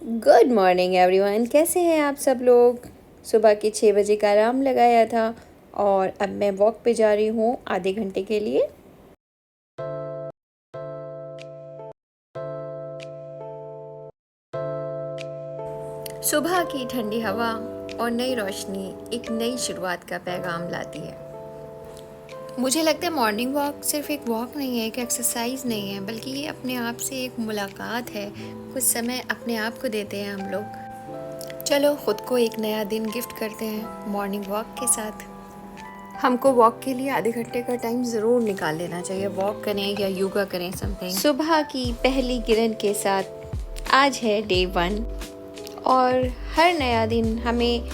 Good morning everyone, कैसे हैं आप सब लोग। सुबह के 6 बजे का अलार्म लगाया था और अब मैं वॉक पे जा रही हूँ आधे घंटे के लिए। सुबह की ठंडी हवा और नई रोशनी एक नई शुरुआत का पैगाम लाती है। मुझे लगता है मॉर्निंग वॉक सिर्फ एक वॉक नहीं है, एक एक्सरसाइज नहीं है, बल्कि ये अपने आप से एक मुलाकात है। कुछ समय अपने आप को देते हैं हम लोग। चलो खुद को एक नया दिन गिफ्ट करते हैं मॉर्निंग वॉक के साथ। हमको वॉक के लिए आधे घंटे का टाइम ज़रूर निकाल लेना चाहिए। वॉक करें या योगा करें समथिंग। सुबह की पहली किरण के साथ आज है डे 1 और हर नया दिन हमें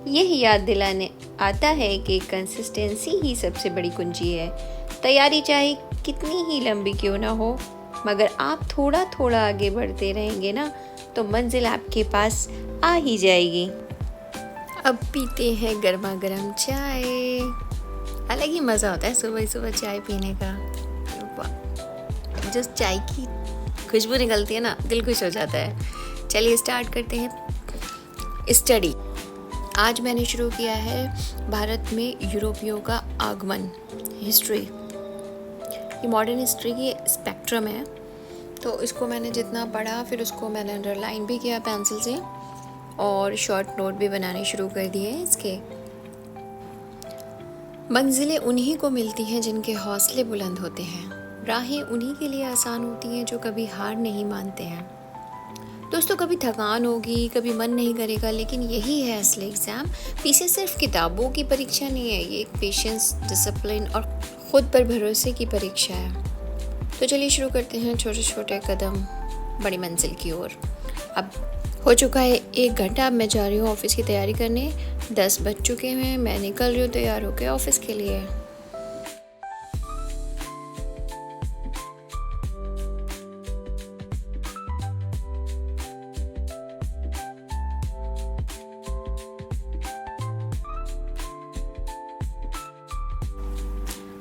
यही याद दिलाने आता है कि कंसिस्टेंसी ही सबसे बड़ी कुंजी है। तैयारी चाहे कितनी ही लंबी क्यों ना हो, मगर आप थोड़ा थोड़ा आगे बढ़ते रहेंगे ना, तो मंजिल आपके पास आ ही जाएगी। अब पीते हैं गर्मा गर्म चाय। अलग ही मज़ा होता है सुबह सुबह चाय पीने का। जस्ट चाय की खुशबू निकलती है ना, दिल खुश हो जाता है। चलिए स्टार्ट करते हैं स्टडी। आज मैंने शुरू किया है भारत में यूरोपियों का आगमन, हिस्ट्री। ये मॉडर्न हिस्ट्री की स्पेक्ट्रम है, तो इसको मैंने जितना पढ़ा फिर उसको मैंने अंडरलाइन भी किया पेंसिल से और शॉर्ट नोट भी बनाने शुरू कर दिए इसके। मंजिलें उन्हीं को मिलती हैं जिनके हौसले बुलंद होते हैं। राहें उन्हीं के लिए आसान होती हैं जो कभी हार नहीं मानते हैं। दोस्तों, कभी थकान होगी, कभी मन नहीं करेगा, लेकिन यही है असली एग्ज़ाम। पीछे सिर्फ किताबों की परीक्षा नहीं है, ये एक पेशेंस, डिसिप्लिन और ख़ुद पर भरोसे की परीक्षा है। तो चलिए शुरू करते हैं छोटे छोटे कदम बड़ी मंजिल की ओर। अब हो चुका है 1 घंटा। अब मैं जा रही हूँ ऑफिस की तैयारी करने। 10 बज चुके हैं, मैं निकल रही हूँ तैयार होकर ऑफिस के लिए।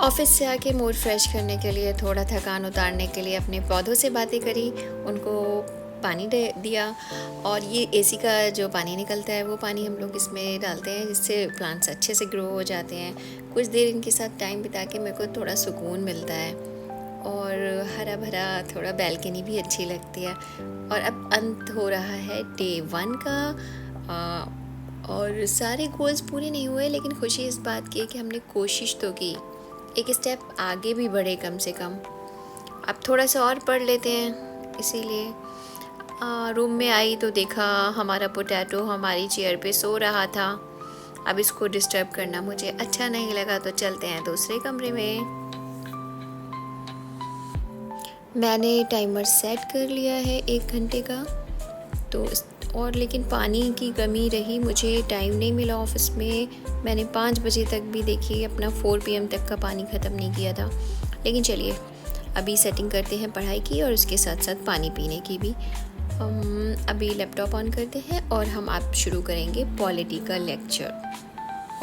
ऑफिस से आके मूड फ्रेश करने के लिए, थोड़ा थकान उतारने के लिए अपने पौधों से बातें करी, उनको पानी दे दिया। और ये एसी का जो पानी निकलता है वो पानी हम लोग इसमें डालते हैं, जिससे प्लांट्स अच्छे से ग्रो हो जाते हैं। कुछ देर इनके साथ टाइम बिता के मेरे को थोड़ा सुकून मिलता है और हरा भरा थोड़ा बैल्कनी भी अच्छी लगती है। और अब अंत हो रहा है डे 1 का और सारे गोल्स पूरे नहीं हुए, लेकिन खुशी इस बात की है कि हमने कोशिश तो की, एक स्टेप आगे भी बढ़े कम से कम। अब थोड़ा सा और पढ़ लेते हैं। इसीलिए रूम में आई तो देखा हमारा पोटैटो हमारी चेयर पे सो रहा था। अब इसको डिस्टर्ब करना मुझे अच्छा नहीं लगा, तो चलते हैं दूसरे कमरे में। मैंने टाइमर सेट कर लिया है 1 घंटे का। तो और लेकिन पानी की कमी रही, मुझे टाइम नहीं मिला ऑफिस में। मैंने 5 बजे तक भी देखिए अपना 4 PM तक का पानी ख़त्म नहीं किया था। लेकिन चलिए अभी सेटिंग करते हैं पढ़ाई की और उसके साथ साथ पानी पीने की भी। अभी लैपटॉप ऑन करते हैं और हम आप शुरू करेंगे पॉलिटी का लेक्चर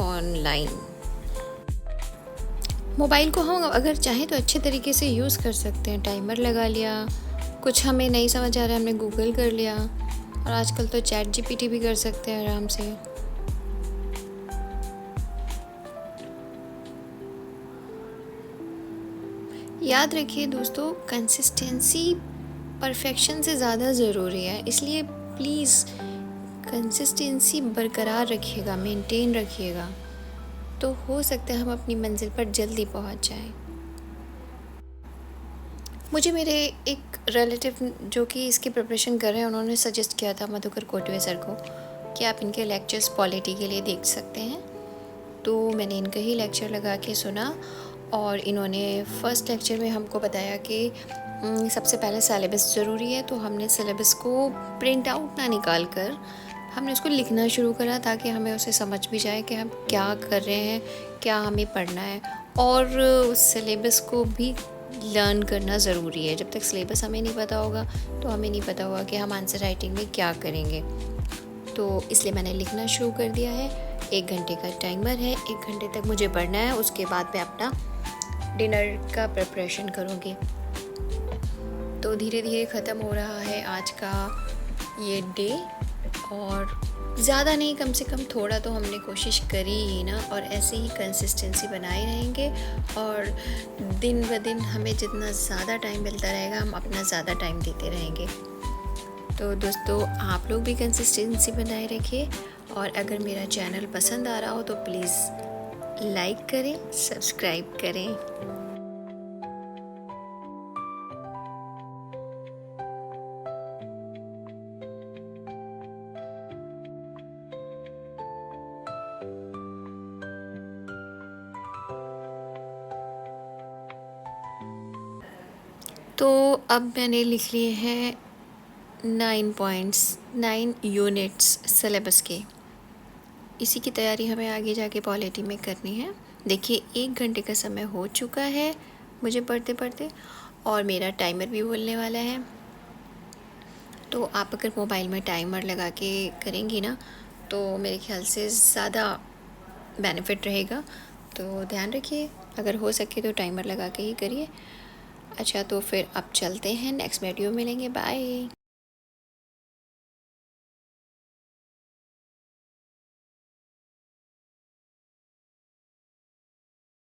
ऑनलाइन। मोबाइल को हम अगर चाहें तो अच्छे तरीके से यूज़ कर सकते हैं। टाइमर लगा लिया, कुछ हमें नहीं समझ आ रहा है हमने गूगल कर लिया, और आजकल तो चैट GPT भी कर सकते हैं आराम से। याद रखिए दोस्तों, कंसिस्टेंसी परफेक्शन से ज़्यादा ज़रूरी है, इसलिए प्लीज़ कंसिस्टेंसी बरकरार रखिएगा, मेंटेन रखिएगा, तो हो सकता है हम अपनी मंजिल पर जल्दी पहुंच जाएं। मुझे मेरे एक रिलेटिव जो कि इसकी प्रिपरेशन कर रहे हैं, उन्होंने सजेस्ट किया था मधुकर कोटवे सर को कि आप इनके लेक्चर्स पॉलिटी के लिए देख सकते हैं। तो मैंने इनका ही लेक्चर लगा के सुना और इन्होंने फर्स्ट लेक्चर में हमको बताया कि सबसे पहले सिलेबस ज़रूरी है। तो हमने सिलेबस को प्रिंट आउट ना निकाल कर हमने उसको लिखना शुरू करा, ताकि हमें उसे समझ भी जाए कि हम क्या कर रहे हैं, क्या हमें पढ़ना है। और उस सिलेबस को भी लर्न करना ज़रूरी है। जब तक सिलेबस हमें नहीं पता होगा तो हमें नहीं पता होगा कि हम आंसर राइटिंग में क्या करेंगे। तो इसलिए मैंने लिखना शुरू कर दिया है। 1 घंटे का टाइमर है, 1 घंटे तक मुझे पढ़ना है। उसके बाद मैं अपना डिनर का प्रिपरेशन करूँगी। तो धीरे धीरे ख़त्म हो रहा है आज का ये डे, और ज़्यादा नहीं, कम से कम थोड़ा तो हमने कोशिश करी ही ना, और ऐसे ही कंसिस्टेंसी बनाए रहेंगे। और दिन ब दिन हमें जितना ज़्यादा टाइम मिलता रहेगा, हम अपना ज़्यादा टाइम देते रहेंगे। तो दोस्तों, आप लोग भी कंसिस्टेंसी बनाए रखिए, और अगर मेरा चैनल पसंद आ रहा हो तो प्लीज़ लाइक करें, सब्सक्राइब करें। तो अब मैंने लिख लिए हैं 9 पॉइंट्स, 9 यूनिट्स सिलेबस के। इसी की तैयारी हमें आगे जाके पॉलिटी में करनी है। देखिए 1 घंटे का समय हो चुका है मुझे पढ़ते पढ़ते, और मेरा टाइमर भी बोलने वाला है। तो आप अगर मोबाइल में टाइमर लगा के करेंगी ना, तो मेरे ख्याल से ज़्यादा बेनिफिट रहेगा। तो ध्यान रखिए, अगर हो सके तो टाइमर लगा के ही करिए। अच्छा, तो फिर अब चलते हैं, नेक्स्ट वीडियो मिलेंगे, बाय।